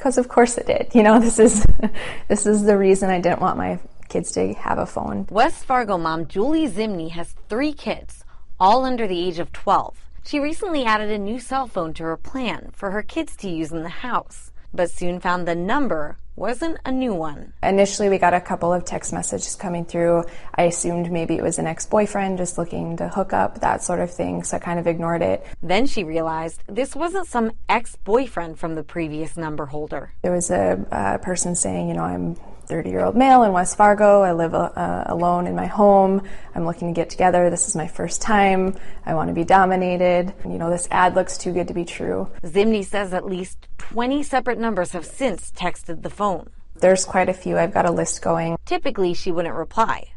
because of course it did. This is the reason I didn't want my kids to have a phone. West Fargo mom Julie Zimney has 3 kids, all under the age of 12. She recently added a new cell phone to her plan for her kids to use in the house, but soon found the number wasn't a new one. Initially, we got a couple of text messages coming through. I assumed maybe it was an ex-boyfriend just looking to hook up, that sort of thing, so I kind of ignored it. Then she realized this wasn't some ex-boyfriend from the previous number holder. There was a person saying, I'm a 30-year-old male in West Fargo. I live alone in my home. I'm looking to get together. This is my first time. I want to be dominated. This ad looks too good to be true. Zimney says at least 20 separate numbers have since texted the phone. There's quite a few. I've got a list going. Typically, she wouldn't reply,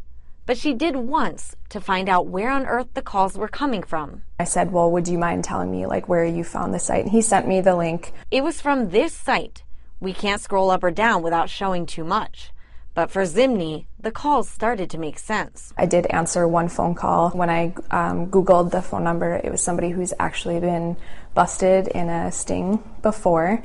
but she did once to find out where on earth the calls were coming from. I said, well, would you mind telling me where you found the site? And he sent me the link. It was from this site. We can't scroll up or down without showing too much. But for Zimney, the calls started to make sense. I did answer one phone call. When I Googled the phone number, it was somebody who's actually been busted in a sting before.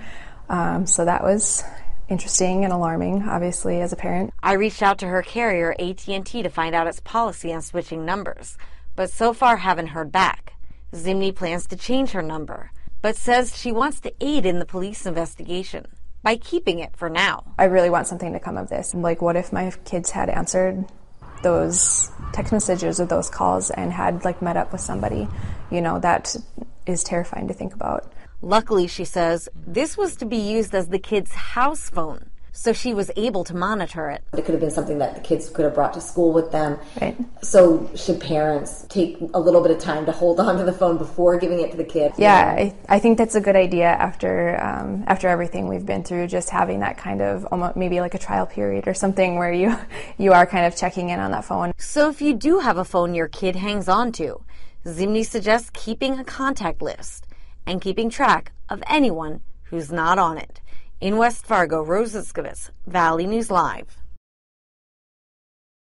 So that was interesting and alarming, obviously, as a parent. I reached out to her carrier, AT&T, to find out its policy on switching numbers, but so far haven't heard back. Zimney plans to change her number, but says she wants to aid in the police investigation by keeping it for now. I really want something to come of this. What if my kids had answered those text messages or those calls and had met up with somebody? That is terrifying to think about. Luckily, she says, this was to be used as the kids' house phone, so she was able to monitor it. It could have been something that the kids could have brought to school with them. Right. So should parents take a little bit of time to hold on to the phone before giving it to the kid? Yeah, I think that's a good idea after everything we've been through, just having that kind of almost maybe a trial period or something where you are kind of checking in on that phone. So if you do have a phone your kid hangs on to, Zimney suggests keeping a contact list and keeping track of anyone who's not on it. In West Fargo, Rose Iskowitz, Valley News Live.